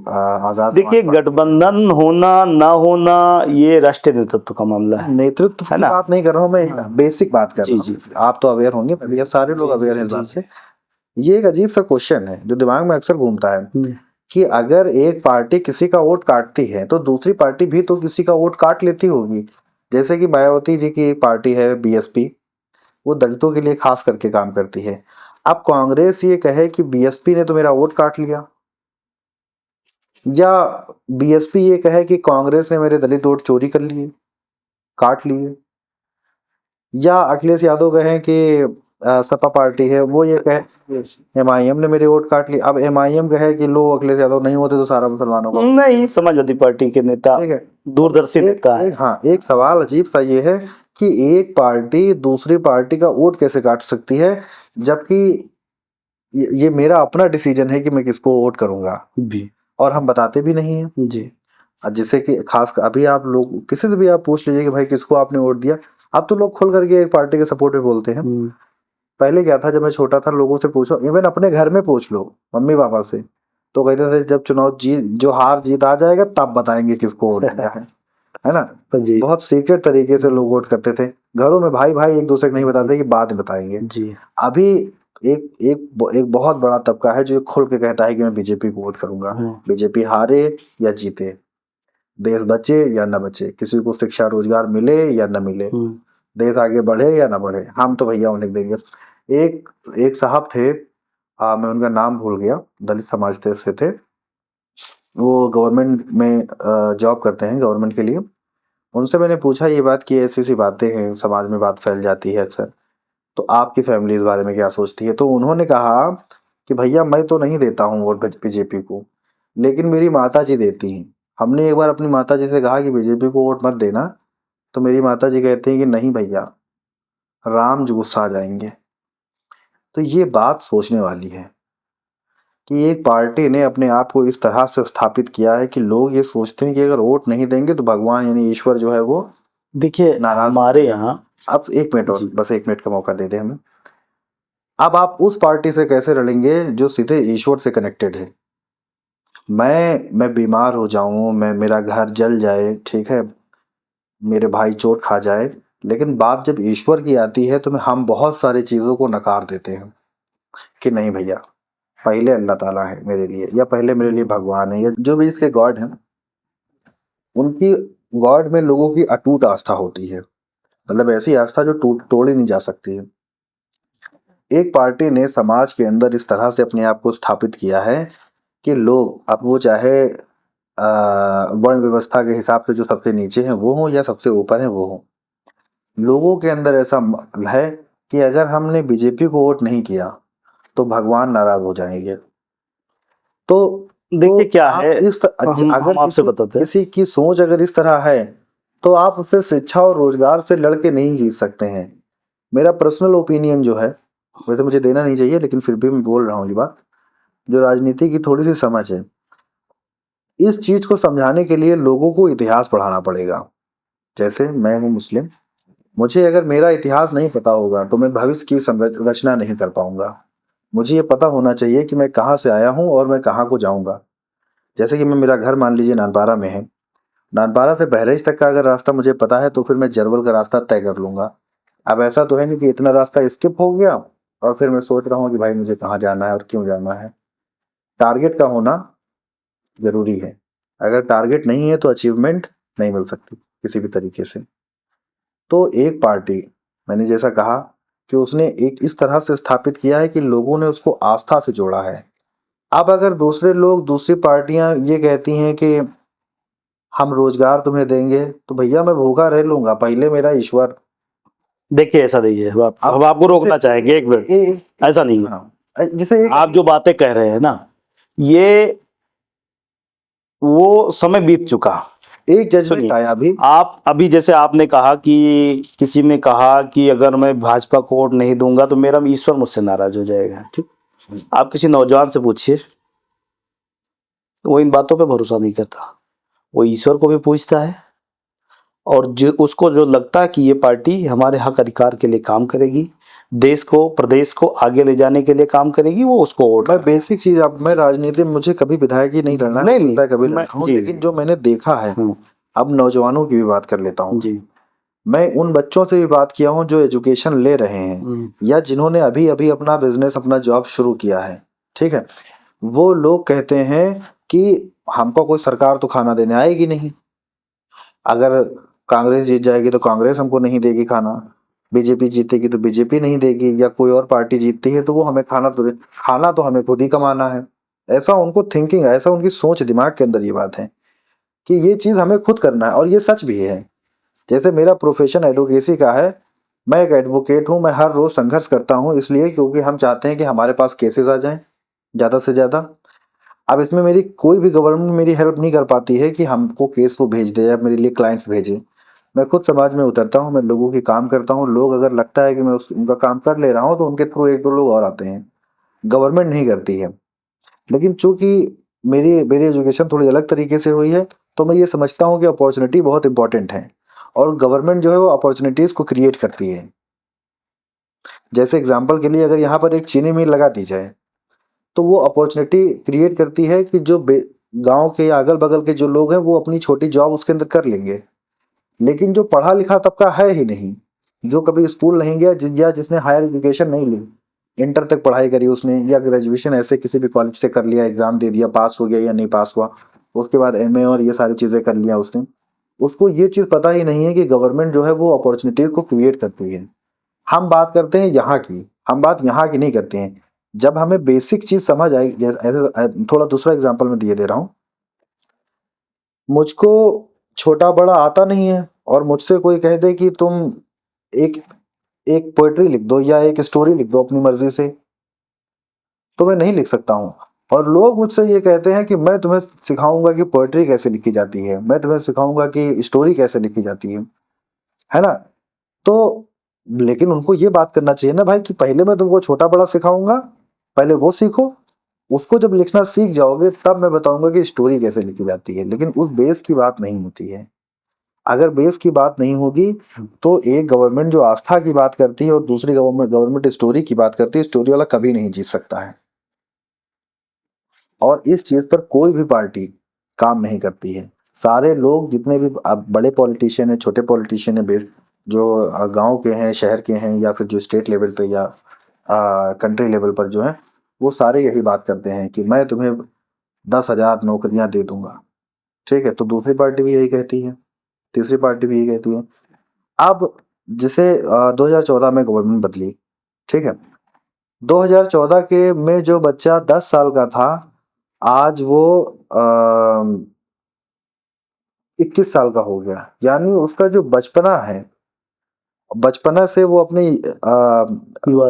आजाद देखिए, गठबंधन होना ना होना ये राष्ट्रीय नेतृत्व का मामला है। नेतृत्व की बात नहीं कर रहा हूँ मैं, बेसिक बात कर जी, रहा हूँ। आप तो अवेयर होंगे, मैं भी, सारे लोग अवेयर हैं इस बात से। ये एक अजीब सा क्वेश्चन है जो दिमाग में अक्सर घूमता है कि अगर एक पार्टी किसी का वोट काटती है तो दूसरी पार्टी भी तो किसी का वोट काट लेती होगी। जैसे कि मायावती जी की एक पार्टी है BSP, वो दलितों के लिए खास करके काम करती है। अब कांग्रेस ये कहे कि BSP ने तो मेरा वोट काट लिया, या BSP ये कहे कि कांग्रेस ने मेरे दलित वोट चोरी कर लिए, काट लिए, या अखिलेश यादव कहें कि सपा पार्टी है वो ये कहे MIM ने मेरे वोट काट लिए। अब MIM कहे कि लो अखिलेश यादव नहीं होते तो सारा मुसलमानों का, नहीं, समाजवादी पार्टी के नेता ठीक है, दूरदर्शी नेता है। हाँ, एक सवाल अजीब सा ये है कि एक पार्टी दूसरी पार्टी का वोट कैसे काट सकती है, जबकि ये मेरा अपना डिसीजन है कि मैं किसको वोट करूंगा जी और हम बताते भी नहीं है। जी। जिससे कि खास अभी आप लोग किसी से भी आप पूछ लीजिए कि भाई किसको आपने वोट दिया, अब तो लोग खुल करके एक पार्टी के सपोर्ट में बोलते हैं। पहले क्या था, जब मैं छोटा था लोगों से पूछो, इवन अपने घर में पूछ लो मम्मी पापा से, तो कहते थे जब चुनाव जीत जो हार जीत आ जाएगा तब बताएंगे किसको वोट दिया है ना। जी बहुत सीक्रेट तरीके से लोग वोट करते थे, घरों में भाई भाई एक दूसरे को नहीं बताते कि बाद में बताएंगे। जी। अभी एक एक बहुत बड़ा तबका है जो खुल के कहता है कि मैं BJP को वोट करूंगा, BJP हारे या जीते, देश बचे या न बचे, किसी को शिक्षा रोजगार मिले या न मिले, देश आगे बढ़े या ना बढ़े, हम तो भैया उन्हें देंगे। एक साहब थे, मैं उनका नाम भूल गया, दलित समाज से थे, वो गवर्नमेंट में जॉब करते हैं गवर्नमेंट के लिए। उनसे मैंने पूछा ये बात कि ऐसी ऐसी बातें हैं, समाज में बात फैल जाती है अक्सर, तो आपकी फैमिली इस बारे में क्या सोचती है। तो उन्होंने कहा कि भैया मैं तो नहीं देता हूँ वोट BJP को, लेकिन मेरी माता जी देती हैं। हमने एक बार अपनी माता जी से कहा कि BJP को वोट मत देना, तो मेरी माता जी कहती हैं कि नहीं भैया, राम जी गुस्सा आ जाएंगे। तो ये बात सोचने वाली है कि एक पार्टी ने अपने आप को इस तरह से स्थापित किया है कि लोग ये सोचते हैं कि अगर वोट नहीं देंगे तो भगवान यानी ईश्वर जो है वो, देखिए हमारे यहाँ, अब 1 मिनट और, बस 1 मिनट का मौका दे दे हमें। अब आप उस पार्टी से कैसे लड़ेंगे जो सीधे ईश्वर से कनेक्टेड है। मैं बीमार हो जाऊं, मैं मेरा घर जल जाए, ठीक है, मेरे भाई चोट खा जाए, लेकिन बात जब ईश्वर की आती है तो हम बहुत सारी चीजों को नकार देते हैं कि नहीं भैया, पहले अल्लाह ताला है मेरे लिए, या पहले मेरे लिए भगवान है, या जो भी इसके गॉड हैं, उनकी गॉड में लोगों की अटूट आस्था होती है, मतलब ऐसी आस्था जो तोड़ी नहीं जा सकती है। एक पार्टी ने समाज के अंदर इस तरह से अपने आप को स्थापित किया है कि लोग, अब वो चाहे वर्ण व्यवस्था के हिसाब से जो सबसे नीचे हैं वो हों या सबसे ऊपर हैं वो हों, लोगों के अंदर ऐसा है कि अगर हमने BJP को वोट नहीं किया तो भगवान नाराज हो जाएंगे। तो देखिए क्या है, अगर आपसे बताते हैं, किसी की सोच अगर इस तरह है तो आप उसे शिक्षा और रोजगार से लड़के नहीं जीत सकते हैं। मेरा पर्सनल ओपिनियन जो है, वैसे मुझे देना नहीं चाहिए लेकिन फिर भी मैं बोल रहा हूँ ये बात, जो राजनीति की थोड़ी सी समझ है, इस चीज को समझाने के लिए लोगों को इतिहास पढ़ाना पड़ेगा। जैसे मैं हूँ मुस्लिम, मुझे अगर मेरा इतिहास नहीं पता होगा तो मैं भविष्य की रचना नहीं कर पाऊंगा। मुझे ये पता होना चाहिए कि मैं कहाँ से आया हूँ और मैं कहाँ को जाऊंगा। जैसे कि मेरा घर मान लीजिए नानपारा में है, नानपारा से बहराइच तक का अगर रास्ता मुझे पता है तो फिर मैं जरवल का रास्ता तय कर लूंगा। अब ऐसा तो है नहीं कि इतना रास्ता स्किप हो गया और फिर मैं सोच रहा हूँ कि भाई मुझे कहाँ जाना है और क्यों जाना है। टारगेट का होना जरूरी है, अगर टारगेट नहीं है तो अचीवमेंट नहीं मिल सकती किसी भी तरीके से। तो एक पार्टी, मैंने जैसा कहा कि उसने एक इस तरह से स्थापित किया है कि लोगों ने उसको आस्था से जोड़ा है। अब अगर दूसरे लोग, दूसरी पार्टियां ये कहती हैं कि हम रोजगार तुम्हें देंगे, तो भैया मैं भूखा रह लूंगा, पहले मेरा ईश्वर। देखिए ऐसा नहीं है, हम आपको रोकना चाहेंगे एक मिनट, ऐसा नहीं है। हाँ, जिसे आप जो बातें कह रहे हैं ना, ये वो समय बीत चुका। एक जजमेंट आया अभी, आप अभी जैसे आपने कहा कि किसी ने कहा कि अगर मैं भाजपा को वोट नहीं दूंगा तो मेरा ईश्वर मुझसे नाराज हो जाएगा। ठीक, आप किसी नौजवान से पूछिए, वो इन बातों पे भरोसा नहीं करता, वो ईश्वर को भी पूछता है और जो उसको जो लगता है कि ये पार्टी हमारे हक अधिकार के लिए काम करेगी, देश को प्रदेश को आगे ले जाने के लिए काम करेगी, वो उसको वोट। मैं बेसिक चीज, अब मैं राजनीति में मुझे कभी विधायक ही नहीं लड़ना नहीं, होता है, कभी मैं- लड़ा हूं, जी, लेकिन जो मैंने देखा है, हम्म, अब नौजवानों की भी बात कर लेता हूँ। जी, मैं उन बच्चों से भी बात किया हूँ जो एजुकेशन ले रहे हैं या जिन्होंने अभी अभी अपना बिजनेस, अपना जॉब शुरू किया है, ठीक है। वो लोग कहते हैं कि हमको कोई सरकार तो खाना देने आएगी नहीं, अगर कांग्रेस जीत जाएगी तो कांग्रेस हमको नहीं देगी खाना, बीजेपी जीतेगी तो बीजेपी नहीं देगी, या कोई और पार्टी जीतती है तो वो हमें खाना तो हमें खुद ही कमाना है। ऐसा उनको थिंकिंग है, ऐसा उनकी सोच, दिमाग के अंदर ये बात है कि ये चीज हमें खुद करना है। और ये सच भी है। जैसे मेरा प्रोफेशन एडवोकेसी का है, मैं एक एडवोकेट हूँ, मैं हर रोज संघर्ष करता हूँ, इसलिए क्योंकि हम चाहते हैं कि हमारे पास केसेस आ जाएं ज्यादा से ज्यादा। अब इसमें मेरी कोई भी गवर्नमेंट मेरी हेल्प नहीं कर पाती है कि हमको केस वो भेज दे या मेरे लिए क्लाइंट्स भेजे। मैं खुद समाज में उतरता हूँ, मैं लोगों की काम करता हूँ, लोग अगर लगता है कि मैं उनका काम कर ले रहा हूँ तो उनके थ्रू एक दो लोग और आते हैं, गवर्नमेंट नहीं करती है। लेकिन चूंकि मेरी मेरी एजुकेशन थोड़ी अलग तरीके से हुई है, तो मैं ये समझता हूँ कि अपॉर्चुनिटी बहुत इंपॉर्टेंट है और गवर्नमेंट जो है वो अपॉर्चुनिटीज को क्रिएट करती है। जैसे एग्जाम्पल के लिए, अगर यहाँ पर एक चीनी मिल लगा दी जाए तो वो अपॉर्चुनिटी क्रिएट करती है कि जो गांव के या अगल बगल के जो लोग हैं वो अपनी छोटी जॉब उसके अंदर कर लेंगे। लेकिन जो पढ़ा लिखा तबका है ही नहीं, जो कभी स्कूल नहीं गया, या जिसने हायर एजुकेशन नहीं ली, इंटर तक पढ़ाई करी उसने या ग्रेजुएशन ऐसे किसी भी कॉलेज से कर लिया, एग्जाम दे दिया, पास हो गया या नहीं पास हुआ, उसके बाद एमए और ये सारी चीजें कर लिया उसने, उसको ये चीज पता ही नहीं है कि गवर्नमेंट जो है वो अपॉर्चुनिटी को क्रिएट करती है। हम बात करते हैं यहाँ की, हम बात यहाँ की नहीं करते हैं। जब हमें बेसिक चीज समझ आई, थोड़ा दूसरा एग्जांपल मैं दिए दे रहा हूँ। मुझको छोटा बड़ा आता नहीं है और मुझसे कोई कह दे कि तुम एक एक पोएट्री लिख दो या एक स्टोरी लिख दो अपनी मर्जी से, तो मैं नहीं लिख सकता हूँ। और लोग मुझसे ये कहते हैं कि मैं तुम्हें सिखाऊंगा कि पोएट्री कैसे लिखी जाती है, मैं तुम्हें सिखाऊंगा कि स्टोरी कैसे लिखी जाती है ना। तो लेकिन उनको ये बात करना चाहिए ना भाई कि पहले मैं तुमको छोटा बड़ा सिखाऊंगा, पहले वो सीखो, उसको जब लिखना सीख जाओगे तब मैं बताऊंगा कि स्टोरी कैसे लिखी जाती है। लेकिन उस बेस की बात नहीं होती है। अगर बेस की बात नहीं होगी तो एक गवर्नमेंट जो आस्था की बात करती है और दूसरी गवर्नमेंट स्टोरी की बात करती है, स्टोरी वाला कभी नहीं जीत सकता है। और इस चीज पर कोई भी पार्टी काम नहीं करती है। सारे लोग जितने भी अब बड़े पॉलिटिशियन है, छोटे पॉलिटिशियन है, जो गांव के हैं, शहर के हैं, या फिर जो स्टेट लेवल पे या कंट्री लेवल पर जो है, वो सारे यही बात करते हैं कि मैं तुम्हें 10,000 नौकरियां दे दूंगा। ठीक है, तो दूसरी पार्टी भी यही कहती है, तीसरी पार्टी भी यही कहती है। अब जैसे 2014 में गवर्नमेंट बदली, ठीक है, 2014 के में जो बच्चा 10 साल का था, आज वो 21 साल का हो गया। यानी उसका जो बचपना है, बचपना से वो अपनी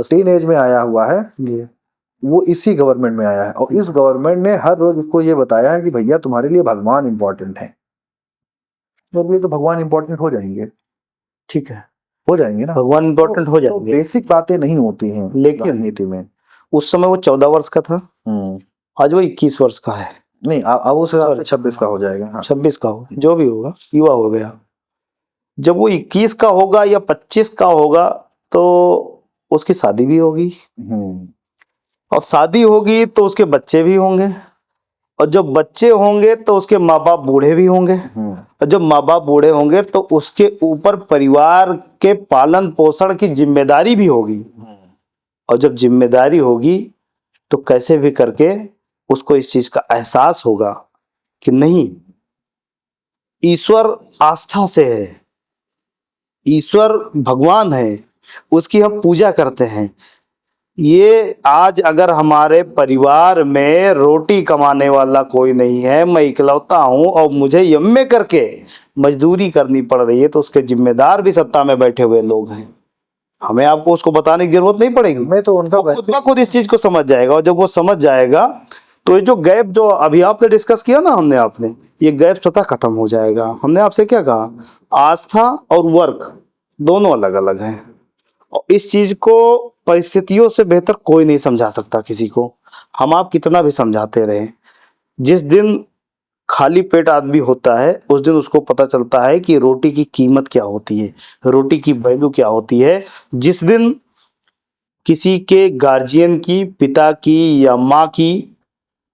टीन एज में आया हुआ है, वो इसी गवर्नमेंट में आया है। और इस गवर्नमेंट ने हर रोज उसको ये बताया है कि भैया तुम्हारे लिए भगवान इंपॉर्टेंट है। तो तो भगवान इंपॉर्टेंट हो जाएंगे, ठीक है, हो जाएंगे ना, भगवान इंपॉर्टेंट हो तो जाएंगे। बेसिक बातें नहीं होती हैं लेकिन राजनीति में। उस समय वो 14 वर्ष का था, आज वो 21 वर्ष का है। नहीं, अब उस हिसाब से Sorry, 26 का हो जाएगा। हाँ। 26 का हो, जो भी होगा, युवा हो गया। जब वो 21 का होगा या 25 का होगा तो उसकी शादी भी होगी, हम्म और शादी होगी तो उसके बच्चे भी होंगे, और जब बच्चे होंगे तो उसके माँ बाप बूढ़े भी होंगे, और जब माँ बाप बूढ़े होंगे तो उसके ऊपर परिवार के पालन पोषण की जिम्मेदारी भी होगी। और जब जिम्मेदारी होगी तो कैसे भी करके उसको इस चीज का एहसास होगा कि नहीं, ईश्वर आस्था से है, ईश्वर भगवान है, उसकी हम पूजा करते हैं। ये आज अगर हमारे परिवार में रोटी कमाने वाला कोई नहीं है, मैं इकलौता हूं और मुझे एमए करके मजदूरी करनी पड़ रही है, तो उसके जिम्मेदार भी सत्ता में बैठे हुए लोग हैं। हमें आपको उसको बताने की जरूरत नहीं पड़ेगी, मैं तो उनका वो खुद ब खुद इस चीज को समझ जाएगा। और जब वो समझ जाएगा तो ये जो गैप जो अभी आपने डिस्कस किया ना, हमने आपने, ये गैप स्वतः खत्म हो जाएगा। हमने आपसे क्या कहा, आस्था और वर्क दोनों अलग अलग हैं, और इस चीज को परिस्थितियों से बेहतर कोई नहीं समझा सकता किसी को, हम आप कितना भी समझाते रहे। जिस दिन खाली पेट आदमी होता है उस दिन उसको पता चलता है कि रोटी की कीमत क्या होती है, रोटी की वैल्यू क्या होती है। जिस दिन किसी के गार्जियन की, पिता की या माँ की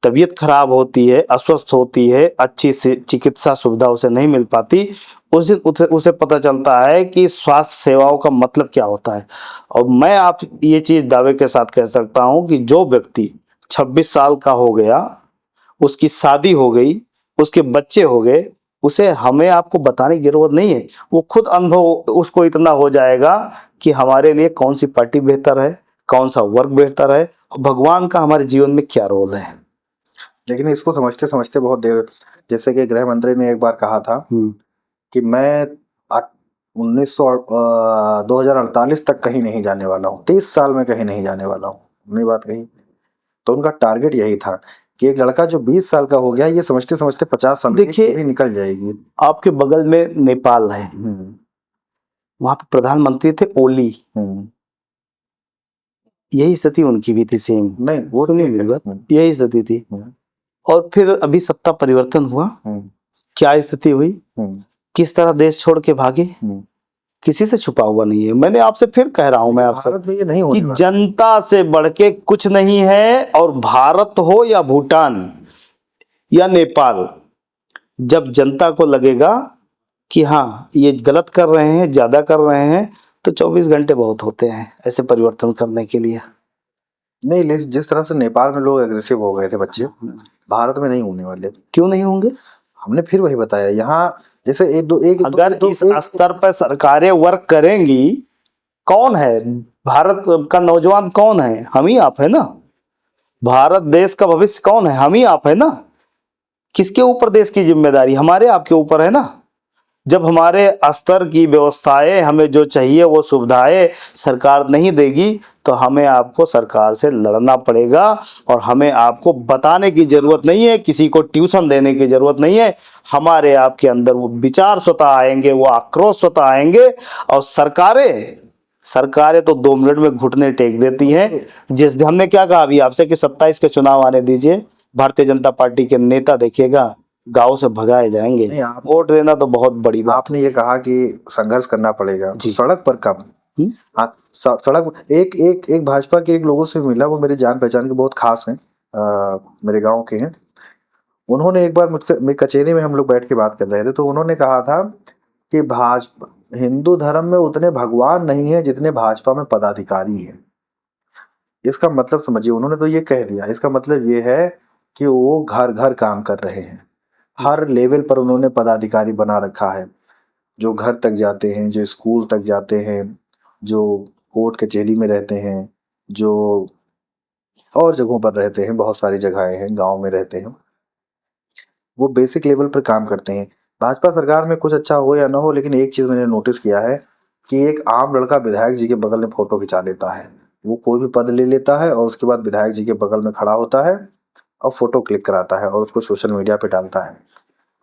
तबीयत खराब होती है, अस्वस्थ होती है, अच्छी से चिकित्सा सुविधा उसे नहीं मिल पाती, उस दिन उसे पता चलता है कि स्वास्थ्य सेवाओं का मतलब क्या होता है। और मैं आप ये चीज दावे के साथ कह सकता हूं कि जो व्यक्ति 26 साल का हो गया, उसकी शादी हो गई, उसके बच्चे हो गए, उसे हमें आपको बताने की जरूरत नहीं है, वो खुद अनुभव उसको इतना हो जाएगा कि हमारे लिए कौन सी पार्टी बेहतर है, कौन सा वर्ग बेहतर है, और भगवान का हमारे जीवन में क्या रोल है। लेकिन इसको समझते समझते बहुत देर, जैसे कि गृह मंत्री ने एक बार कहा था कि मैं 2048 तक कहीं नहीं जाने वाला हूँ, 30 साल में कहीं नहीं जाने वाला हूँ, उन्होंने बात कही। तो उनका टारगेट यही था कि एक लड़का जो 20 साल का हो गया, ये समझते समझते 50 साल देखिए, निकल जाएगी। आपके बगल में नेपाल है, वहां पे प्रधानमंत्री थे ओली, यही स्थिति उनकी भी थी सेम। नहीं, वो तो नहीं, मेरी बात यही स्थिति थी। और फिर अभी सत्ता परिवर्तन हुआ, क्या स्थिति हुई, किस तरह देश छोड़ के भागे, किसी से छुपा हुआ नहीं है। मैंने आपसे फिर कह रहा हूं, मैं आपसे ये नहीं कि जनता से बढ़ के कुछ नहीं है। और भारत हो या भूटान या नेपाल, जब जनता को लगेगा कि हाँ ये गलत कर रहे हैं, ज्यादा कर रहे हैं, तो 24 घंटे बहुत होते हैं ऐसे परिवर्तन करने के लिए। नहीं, जिस तरह से नेपाल में लोग एग्रेसिव हो गए थे बच्चे, भारत में नहीं होने वाले। क्यों नहीं होंगे? हमने फिर वही बताया, यहाँ जैसे अगर इस स्तर पर सरकारें वर्क करेंगी, कौन है भारत का नौजवान, कौन है? हम ही आप है ना। भारत देश का भविष्य कौन है? हम ही आप है ना। किसके ऊपर देश की जिम्मेदारी? हमारे आपके ऊपर है ना। जब हमारे स्तर की व्यवस्थाएं, हमें जो चाहिए वो सुविधाएं सरकार नहीं देगी, तो हमें आपको सरकार से लड़ना पड़ेगा। और हमें आपको बताने की जरूरत नहीं है, किसी को ट्यूशन देने की जरूरत नहीं है। हमारे आपके अंदर वो विचार स्वतः आएंगे, वो आक्रोश स्वतः आएंगे। और सरकारें तो 2 मिनट में घुटने टेक देती हैं। जिस हमने क्या कहा अभी आपसे कि 27 के चुनाव आने दीजिए, भारतीय जनता पार्टी के नेता देखिएगा गांव से भगाए जाएंगे। वोट देना तो बहुत बड़ी बात। आपने ये कहा कि संघर्ष करना पड़ेगा, सड़क पर कब? सड़क एक भाजपा के एक लोगों से मिला, वो मेरे जान पहचान के बहुत खास हैं, मेरे गांव के हैं। उन्होंने एक बार मुझसे, मेरी कचेरी में हम लोग बैठ के बात कर रहे थे, तो उन्होंने कहा था कि भाजपा, हिंदू धर्म में उतने भगवान नहीं है जितने भाजपा में पदाधिकारी है। इसका मतलब समझिए, उन्होंने तो ये कह दिया, इसका मतलब ये है कि वो घर घर काम कर रहे हैं, हर लेवल पर उन्होंने पदाधिकारी बना रखा है, जो घर तक जाते हैं, जो स्कूल तक जाते हैं, जो कोर्ट कचहरी में रहते हैं, जो और जगहों पर रहते हैं, बहुत सारी जगहें हैं, गांव में रहते हैं, वो बेसिक लेवल पर काम करते हैं। भाजपा सरकार में कुछ अच्छा हो या ना हो, लेकिन एक चीज मैंने नोटिस किया है कि एक आम लड़का विधायक जी के बगल में फोटो खिंचा लेता है, वो कोई भी पद ले लेता है और उसके बाद विधायक जी के बगल में खड़ा होता है और फोटो क्लिक कराता है और उसको सोशल मीडिया पे डालता है।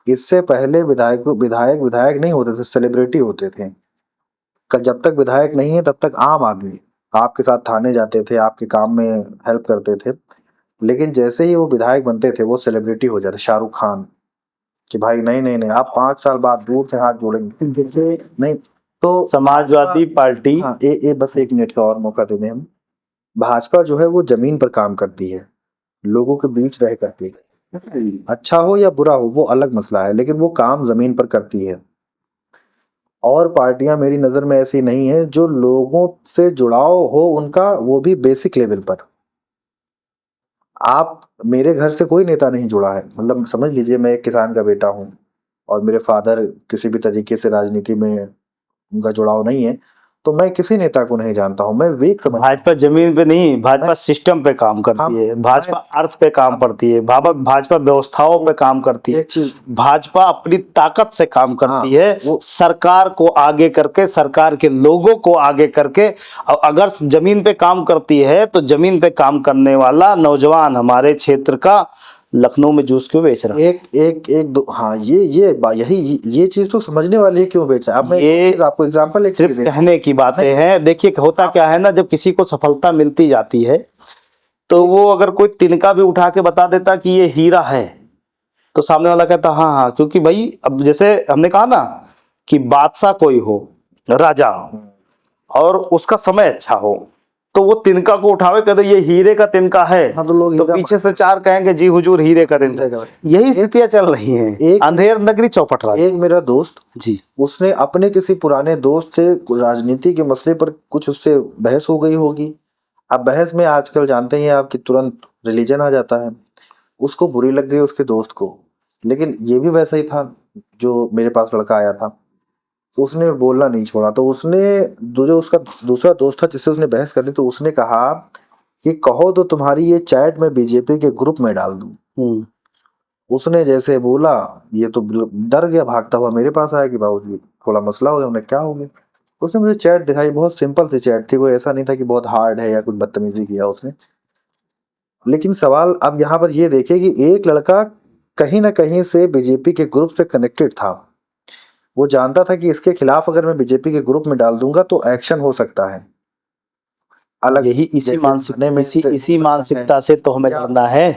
इससे पहले विधायक नहीं होते थे, सेलिब्रिटी होते थे। जब तक विधायक नहीं है तब तक आम आदमी आपके साथ थाने जाते थे, आपके काम में हेल्प करते थे, लेकिन जैसे ही वो विधायक बनते थे वो सेलिब्रिटी हो जाते। शाहरुख खान कि भाई नहीं आप 5 साल बाद दूर से हाथ जोड़ेंगे नहीं। तो समाजवादी पार्टी, हाँ, बस 1 मिनट का और मौका देने हम। भाजपा जो है वो जमीन पर काम करती है, लोगों के बीच रह करती है, अच्छा हो या बुरा हो वो अलग मसला है, लेकिन वो काम जमीन पर करती है। और पार्टियां मेरी नजर में ऐसी नहीं है जो लोगों से जुड़ाव हो उनका, वो भी बेसिक लेवल पर। आप, मेरे घर से कोई नेता नहीं जुड़ा है, मतलब समझ लीजिए मैं एक किसान का बेटा हूँ और मेरे फादर किसी भी तरीके से राजनीति में उनका जुड़ाव नहीं है, तो मैं किसी नेता को नहीं जानता हूँ। मैं वीक समझ, भाजपा जमीन पे नहीं, भाजपा सिस्टम पे काम करती है, भाजपा अर्थ पे काम करती है, भाजपा व्यवस्थाओं पे काम करती है, भाजपा अपनी ताकत से काम करती है, वो सरकार को आगे करके, सरकार के लोगों को आगे करके। और अगर जमीन पे काम करती है तो जमीन पे काम करने वाला नौजवान हमारे क्षेत्र का लखनऊ में जूस क्यों बेच रहा है? हाँ, ये चीज तो समझने वाली है, क्यों बेचा। अब मैं आपको एग्जांपल सिर्फ कहने की बातें हैं। देखिए होता क्या है ना, जब किसी को सफलता मिलती जाती है तो वो अगर कोई तिनका भी उठा के बता देता कि ये हीरा है, तो सामने वाला कहता हाँ हाँ, क्योंकि भाई अब जैसे हमने कहा ना कि बादशाह कोई हो, राजा, और उसका समय अच्छा हो, तो वो तिनका को उठावे, कहते ये हीरे का तिनका है। हाँ, तो लोग तो हीरा पीछे से चार कहेंगे जी हुजूर हीरे का तिनका। हीरे का। यही स्थितियां चल रही हैं, अंधेर नगरी चौपट राज। एक मेरा दोस्त जी, उसने अपने किसी पुराने दोस्त से राजनीति के मसले पर कुछ उससे बहस हो गई होगी। अब बहस में आजकल जानते ही हैं आप कि तुरंत रिलीजन आ जाता है। उसको बुरी लग गई उसके दोस्त को, लेकिन ये भी वैसा ही था जो मेरे पास लड़का आया था, उसने बोलना नहीं छोड़ा। तो उसने जो उसका दूसरा दोस्त था जिससे उसने बहस कर ली, तो उसने कहा कि कहो तो तुम्हारी ये चैट मैं बीजेपी के ग्रुप में डाल दूं। उसने जैसे बोला, ये तो डर गया, भागता हुआ मेरे पास आया कि बाबूजी थोड़ा मसला हो गया। उन्हें क्या हो गया? उसने मुझे चैट दिखाई, बहुत सिंपल सी चैट थी, कोई ऐसा नहीं था कि बहुत हार्ड है या कुछ बदतमीजी किया उसने। लेकिन सवाल अब यहाँ पर ये देखिए कि एक लड़का कहीं ना कहीं से बीजेपी के ग्रुप से कनेक्टेड था। वो जानता था कि इसके खिलाफ अगर मैं बीजेपी के ग्रुप में डाल दूंगा तो एक्शन हो सकता है। अलग यही इसी जैसे थाने में इसी मानसिकता से तो हमें लड़ना है।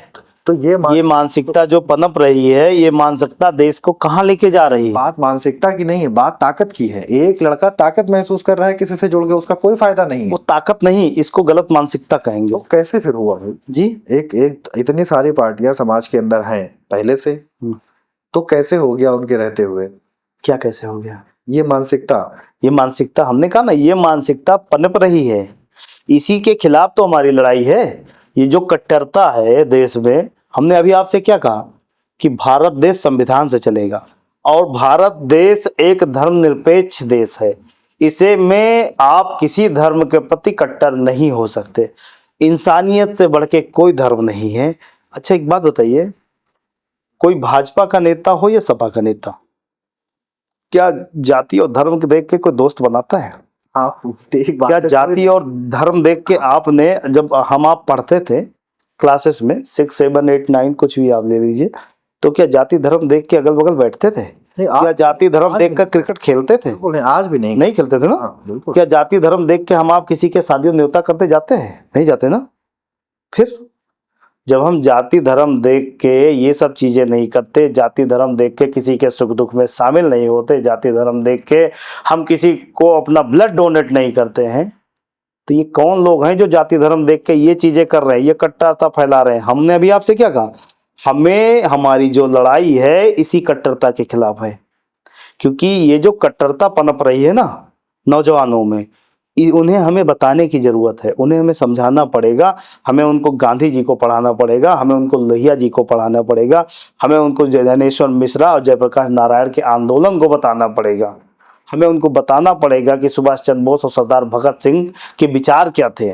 तो ये मानसिकता जो पनप रही है, ये मानसिकता देश को कहाँ लेके जा रही है? बात मानसिकता की नहीं है, बात ताकत की है। एक लड़का ताकत महसूस कर रहा है किसी से जुड़ के, उसका कोई फायदा नहीं है। वो ताकत नहीं, इसको गलत मानसिकता कहेंगे। तो कैसे फिर हुआ भाई? जी, एक एक इतनी सारी पार्टियां समाज के अंदर हैं पहले से, तो कैसे हो गया उनके रहते हुए? क्या कैसे हो गया? ये मानसिकता हमने कहा ना, ये मानसिकता पनप रही है, इसी के खिलाफ तो हमारी लड़ाई है। ये जो कट्टरता है देश में, हमने अभी आपसे क्या कहा कि भारत देश संविधान से चलेगा, और भारत देश एक धर्मनिरपेक्ष देश है। इसे में आप किसी धर्म के प्रति कट्टर नहीं हो सकते। इंसानियत से बढ़ के कोई धर्म नहीं है। अच्छा, एक बात बताइए, कोई भाजपा का नेता हो या सपा का नेता, क्या जाति और धर्म को देख के कोई दोस्त बनाता है? हाँ, ठीक बात क्या है। जाति और धर्म देख के आपने, जब आप पढ़ते थे क्लासेस में 6, 7, 8, 9 कुछ भी आप ले लीजिए, तो क्या जाति धर्म देख के अगल बगल बैठते थे? क्या जाति धर्म देख कर क्रिकेट खेलते थे? आज भी नहीं खेलते थे ना। बिल्कुल। क्या जाति धर्म देख के आप किसी के शादी न्योता करते जाते हैं? नहीं जाते ना। फिर जब हम जाति धर्म देख के ये सब चीजें नहीं करते, जाति धर्म देख के किसी के सुख दुख में शामिल नहीं होते, जाति धर्म देख के हम किसी को अपना ब्लड डोनेट नहीं करते हैं, तो ये कौन लोग हैं जो जाति धर्म देख के ये चीजें कर रहे हैं, ये कट्टरता फैला रहे हैं? हमने अभी आपसे क्या कहा, हमें हमारी जो लड़ाई है इसी कट्टरता के खिलाफ है। क्योंकि ये जो कट्टरता पनप रही है ना नौजवानों में, उन्हें हमें बताने की जरूरत है, उन्हें हमें समझाना पड़ेगा। हमें उनको गांधी जी को पढ़ाना पड़ेगा, हमें उनको लोहिया जी को पढ़ाना पड़ेगा, हमें उनको ज्ञानेश्वर मिश्रा और जयप्रकाश नारायण के आंदोलन को बताना पड़ेगा। हमें उनको बताना पड़ेगा कि सुभाष चंद्र बोस और सरदार भगत सिंह के विचार क्या थे।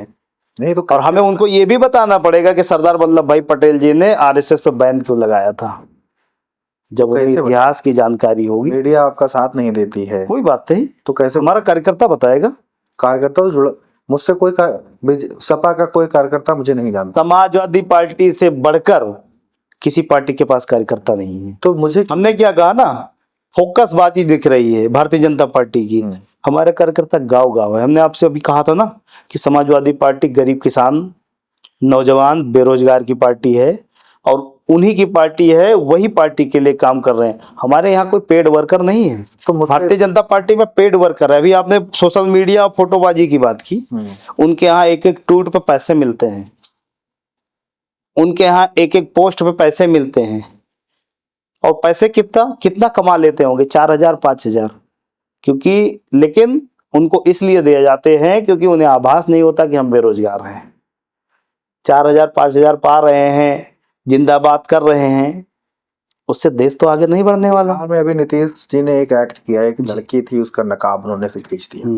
नहीं तो और हमें उनको ये भी बताना पड़ेगा कि सरदार वल्लभ भाई पटेल जी ने आरएसएस पे बैन क्यों लगाया था। जब उन्हें इतिहास की जानकारी होगी। मीडिया आपका साथ नहीं देती है, कोई बात नहीं, तो कैसे? हमारा कार्यकर्ता बताएगा। कार्यकर्ता तो जुड़ा मुझसे, कोई सपा का कोई कार्यकर्ता मुझे नहीं जानता। समाजवादी पार्टी से बढ़कर किसी पार्टी के पास कार्यकर्ता नहीं है। तो मुझे हमने क्या कहा ना, फोकस बाजी दिख रही है भारतीय जनता पार्टी की, हमारे कार्यकर्ता गांव गांव है। हमने आपसे अभी कहा था ना कि समाजवादी पार्टी गरीब किसान नौजवान बेरोजगार की पार्टी है, और उन्हीं की पार्टी है, वही पार्टी के लिए काम कर रहे हैं। हमारे यहाँ कोई पेड वर्कर नहीं है। तो भारतीय जनता पार्टी में पेड वर्कर है। अभी आपने सोशल मीडिया और फोटोबाजी की बात की, उनके यहाँ एक एक ट्वीट पे पैसे मिलते हैं, उनके यहाँ एक एक पोस्ट पे पैसे मिलते हैं, और पैसे कितना कमा लेते होंगे, 4,000 5,000, क्योंकि लेकिन उनको इसलिए दिए जाते हैं क्योंकि उन्हें आभास नहीं होता कि हम बेरोजगार हैं। 4,000 5,000 पा रहे हैं, जिंदाबाद कर रहे हैं, उससे देश तो आगे नहीं बढ़ने वाला। में अभी नीतीश जी ने एक एक्ट किया, एक लड़की थी उसका नकाब उन्होंने से खींच दिया।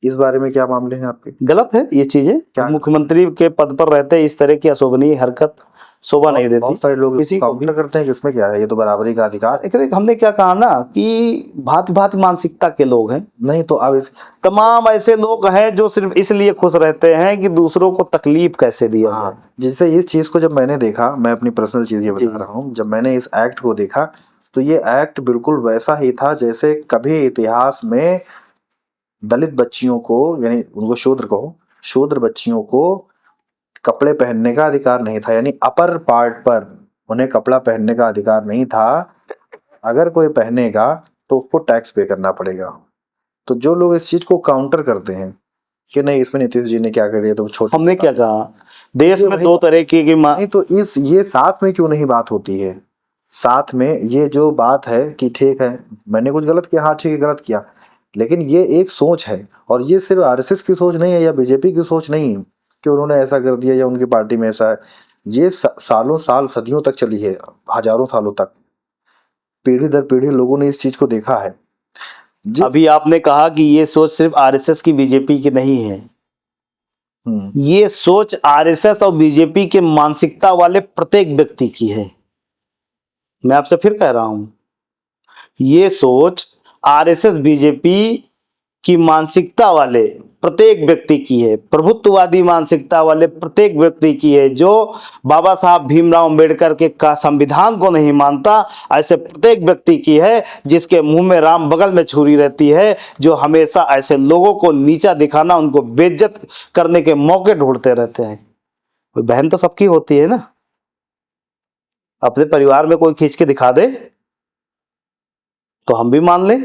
इस बारे में क्या मामले हैं आपके? गलत है ये चीजें। मुख्यमंत्री के पद पर रहते इस तरह की अशोभनीय हरकत शोभा नहीं देती। बहुत सारे लोग किसी को भी करते हैं कि इसमें क्या है, ये तो बराबरी का अधिकार। हमने क्या कहा ना कि भांति भांति मानसिकता के लोग हैं। नहीं तो अब तमाम ऐसे लोग हैं जो सिर्फ इसलिए खुश रहते हैं कि दूसरों को तकलीफ कैसे दिया जाए। जिससे इस चीज को जब मैंने देखा, मैं अपनी पर्सनल चीज ये बता रहा हूँ, जब मैंने इस एक्ट को देखा तो ये एक्ट बिल्कुल वैसा ही था जैसे कभी इतिहास में दलित बच्चियों को, यानी उनको शूद्र बच्चियों को कपड़े पहनने का अधिकार नहीं था, यानी अपर पार्ट पर उन्हें कपड़ा पहनने का अधिकार नहीं था। अगर कोई पहनेगा तो उसको टैक्स पे करना पड़ेगा। तो जो लोग इस चीज को काउंटर करते हैं कि नहीं इसमें नीतीश जी ने क्या कर दिया, तो छोटे हमने क्या कहा, देश ये में भाई दो तरह की नहीं, तो इस ये साथ में क्यों नहीं बात होती है? साथ में ये जो बात है कि ठीक है मैंने कुछ गलत किया, हाँ ठीक है गलत किया, लेकिन ये एक सोच है, और ये सिर्फ आरएसएस की सोच नहीं है या बीजेपी की सोच नहीं है कि उन्होंने ऐसा कर दिया या उनकी पार्टी में ऐसा है। ये सालों साल सदियों तक चली है, हजारों सालों तक पीढ़ी दर पीढ़ी लोगों ने इस चीज को देखा है। अभी आपने कहा कि ये सोच सिर्फ आरएसएस की बीजेपी की नहीं है, ये सोच आरएसएस और बीजेपी के मानसिकता वाले प्रत्येक व्यक्ति की है। मैं आपसे फिर कह रहा हूं, ये सोच आरएसएस बीजेपी की मानसिकता वाले प्रत्येक व्यक्ति की है, प्रभुत्ववादी मानसिकता वाले प्रत्येक व्यक्ति की है, जो बाबा साहब भीमराव अंबेडकर के का संविधान को नहीं मानता, ऐसे प्रत्येक व्यक्ति की है जिसके मुंह में राम बगल में छुरी रहती है, जो हमेशा ऐसे लोगों को नीचा दिखाना, उनको बेइज्जत करने के मौके ढूंढते रहते हैं। कोई बहन तो सबकी होती है ना, अपने परिवार में कोई खींच के दिखा दे तो हम भी मान लें,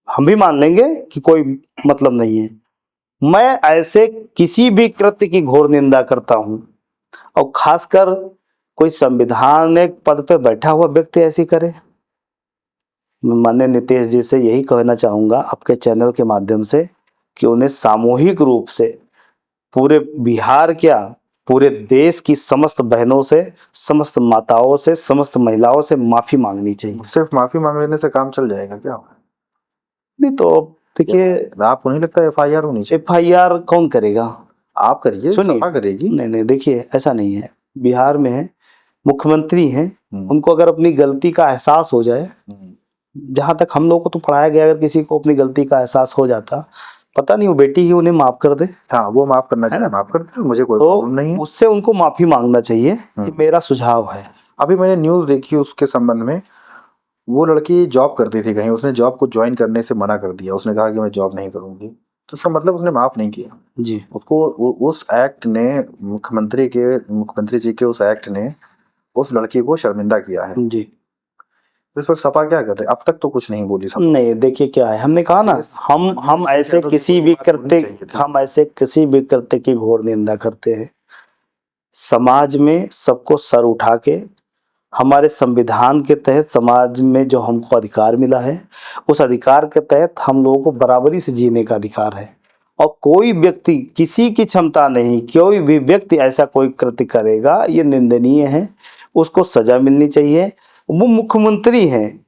हम भी मान लेंगे कि कोई मतलब नहीं है। मैं ऐसे किसी भी कृत्य की घोर निंदा करता हूं, और खासकर कोई संवैधानिक पद पे बैठा हुआ व्यक्ति ऐसी करे। मैं माननीय नीतीश जी से यही कहना चाहूंगा आपके चैनल के माध्यम से कि उन्हें सामूहिक रूप से पूरे बिहार क्या पूरे देश की समस्त बहनों से, समस्त माताओं से, समस्त महिलाओं से माफी मांगनी चाहिए। सिर्फ माफी मांग लेने से काम चल जाएगा क्या? नहीं तो देखिए, आपको नहीं लगता एफआईआर होनी चाहिए? एफआईआर कौन करेगा? आप करिए, सुनिए, सपा करेगी। नहीं देखिए ऐसा नहीं है। बिहार में है, मुख्यमंत्री हैं, उनको अगर अपनी गलती का एहसास हो जाए, जहां तक हम लोग को तो पढ़ाया गया, अगर किसी को अपनी गलती का एहसास हो जाता, पता नहीं वो बेटी ही उन्हें माफ कर दे। हाँ वो माफ करना चाहिए, माफ कर दे, मुझे कोई तो प्रॉब्लम नहीं है। उससे उनको माफी मांगना चाहिए, ये मेरा सुझाव है। अभी मैंने न्यूज देखी उसके संबंध में, वो लड़की जॉब करती थी कहीं, उसने जॉब को ज्वाइन करने से मना कर दिया, उसने कहा कि मैं जॉब नहीं करूंगी, तो इसका मतलब उसने माफ नहीं किया जी। उसको। उस एक्ट ने मुख्यमंत्री जी के उस एक्ट ने उस लड़की को शर्मिंदा किया है जी। इस पर सपा क्या कर रहे? अब तक तो कुछ नहीं बोली सपा। नहीं देखिए क्या है, हमने कहा ना, हम ऐसे किसी भी कृत्य की घोर निंदा करते हैं। समाज में सबको सर उठा के, हमारे संविधान के तहत समाज में जो हमको अधिकार मिला है, उस अधिकार के तहत हम लोगों को बराबरी से जीने का अधिकार है। और कोई व्यक्ति, किसी की क्षमता नहीं, कोई भी व्यक्ति ऐसा कोई कृत्य करेगा, ये निंदनीय है, उसको सजा मिलनी चाहिए। वो मुख्यमंत्री हैं,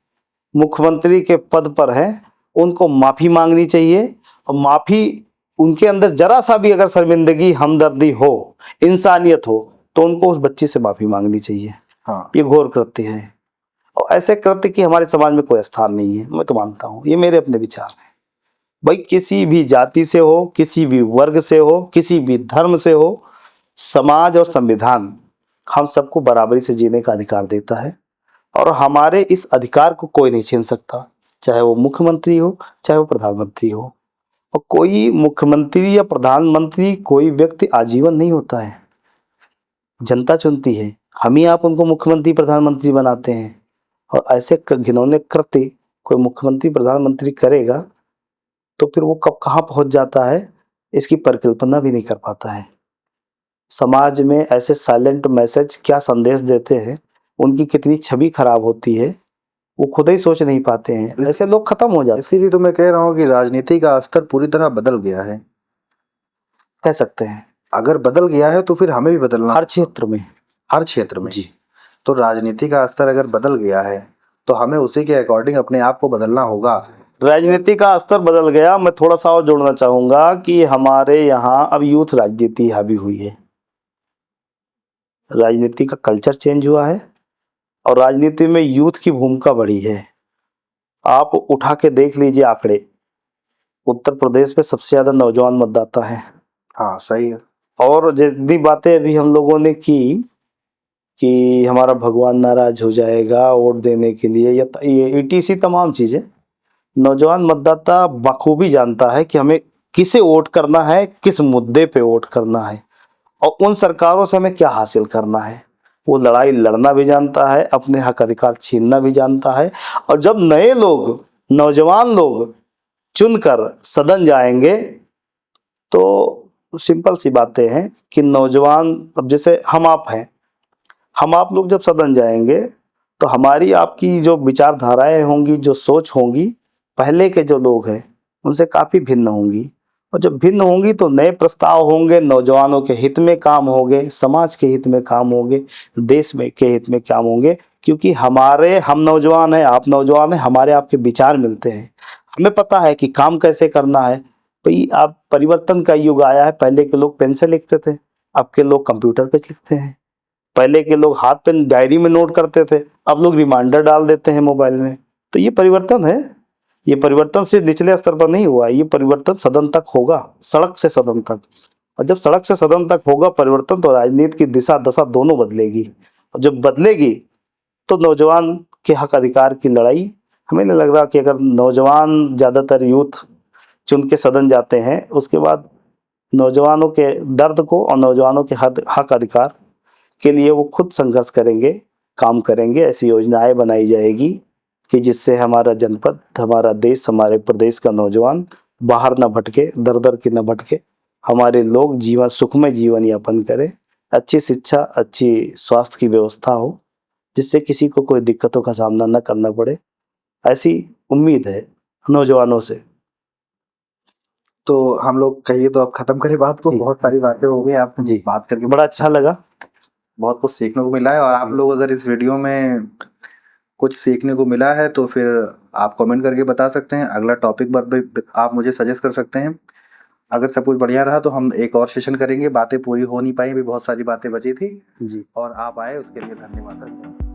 मुख्यमंत्री के पद पर हैं, उनको माफी मांगनी चाहिए। और माफी, उनके अंदर जरा सा भी अगर शर्मिंदगी, हमदर्दी हो, इंसानियत हो, तो उनको उस बच्ची से माफी मांगनी चाहिए। हाँ। ये घोर कृत्य है, और ऐसे कृत्य की हमारे समाज में कोई स्थान नहीं है, मैं तो मानता हूँ। ये मेरे अपने विचार हैं। भाई किसी भी जाति से हो, किसी भी वर्ग से हो, किसी भी धर्म से हो, समाज और संविधान हम सबको बराबरी से जीने का अधिकार देता है, और हमारे इस अधिकार को कोई नहीं छीन सकता, चाहे वो मुख्यमंत्री हो, चाहे वो प्रधानमंत्री हो। और कोई मुख्यमंत्री या प्रधानमंत्री, कोई व्यक्ति आजीवन नहीं होता है, जनता चुनती है, हम ही आप उनको मुख्यमंत्री प्रधानमंत्री बनाते हैं। और ऐसे घिनौने कृत्य कोई मुख्यमंत्री प्रधानमंत्री करेगा तो फिर वो कब कहाँ पहुंच जाता है, इसकी परिकल्पना भी नहीं कर पाता है। समाज में ऐसे साइलेंट मैसेज क्या संदेश देते हैं, उनकी कितनी छवि खराब होती है, वो खुद ही सोच नहीं पाते हैं। ऐसे लोग खत्म हो जाते हैं। इसीलिए तो मैं कह रहा हूँ कि राजनीति का स्तर पूरी तरह बदल गया है, कह सकते हैं। अगर बदल गया है तो फिर हमें भी बदलना, हर क्षेत्र में, हर क्षेत्र में जी। तो राजनीति का स्तर अगर बदल गया है तो हमें उसी के अकॉर्डिंग अपने आप को बदलना होगा। राजनीति का स्तर बदल गया। मैं थोड़ा सा और जोड़ना चाहूंगा कि हमारे यहाँ अब यूथ राजनीति हावी हुई है, राजनीति का कल्चर चेंज हुआ है, और राजनीति में यूथ की भूमिका बढ़ी है। आप उठा के देख लीजिए आंकड़े, उत्तर प्रदेश में सबसे ज्यादा नौजवान मतदाता है। हाँ सही है। और जितनी बातें अभी हम लोगों ने की कि हमारा भगवान नाराज हो जाएगा वोट देने के लिए, या ये ईटीसी तमाम चीजें, नौजवान मतदाता बखूबी जानता है कि हमें किसे वोट करना है, किस मुद्दे पे वोट करना है, और उन सरकारों से हमें क्या हासिल करना है। वो लड़ाई लड़ना भी जानता है, अपने हक अधिकार छीनना भी जानता है। और जब नए लोग, नौजवान लोग चुनकर सदन जाएंगे तो सिंपल सी बातें हैं कि नौजवान, अब जैसे हम आप हैं, हम आप लोग जब सदन जाएंगे तो हमारी आपकी जो विचारधाराएं होंगी, जो सोच होंगी, पहले के जो लोग हैं उनसे काफ़ी भिन्न होंगी। और जब भिन्न होंगी तो नए प्रस्ताव होंगे, नौजवानों के हित में काम होंगे, समाज के हित में काम होंगे, देश में के हित में काम होंगे। क्योंकि हम नौजवान हैं, आप नौजवान हैं, हमारे आपके विचार मिलते हैं, हमें पता है कि काम कैसे करना है। भाई आप, परिवर्तन का युग आया है। पहले के लोग पेन से लिखते थे, अब के लोग कंप्यूटर पे लिखते हैं। पहले के लोग हाथ पेन डायरी में नोट करते थे, अब लोग रिमाइंडर डाल देते हैं मोबाइल में। तो ये परिवर्तन है। ये परिवर्तन सिर्फ निचले स्तर पर नहीं हुआ, ये परिवर्तन सदन तक होगा, सड़क से सदन तक। और जब सड़क से सदन तक होगा परिवर्तन, तो राजनीति की दिशा दशा दोनों बदलेगी। और जब बदलेगी तो नौजवान के हक अधिकार की लड़ाई, हमें नहीं लग रहा कि अगर नौजवान, ज़्यादातर यूथ चुन के सदन जाते हैं, उसके बाद नौजवानों के दर्द को और नौजवानों के हक अधिकार के लिए वो खुद संघर्ष करेंगे, काम करेंगे। ऐसी योजनाएं बनाई जाएगी कि जिससे हमारा जनपद, हमारा देश, हमारे प्रदेश का नौजवान बाहर न भटके, दर दर के न भटके, हमारे लोग जीवन, सुखमय जीवन यापन करें, अच्छी शिक्षा, अच्छी स्वास्थ्य की व्यवस्था हो, जिससे किसी को कोई दिक्कतों का सामना न करना पड़े। ऐसी उम्मीद है नौजवानों से। तो हम लोग कहिए तो अब खत्म करें बात को। बहुत सारी बातें हो गई, आप जी, बात करके बड़ा अच्छा लगा, बहुत कुछ सीखने को मिला है। और आप लोग अगर इस वीडियो में कुछ सीखने को मिला है तो फिर आप कमेंट करके बता सकते हैं। अगला टॉपिक पर भी आप मुझे सजेस्ट कर सकते हैं। अगर सब कुछ बढ़िया रहा तो हम एक और सेशन करेंगे। बातें पूरी हो नहीं पाई, भी बहुत सारी बातें बची थी जी। और आप आए उसके लिए धन्यवाद।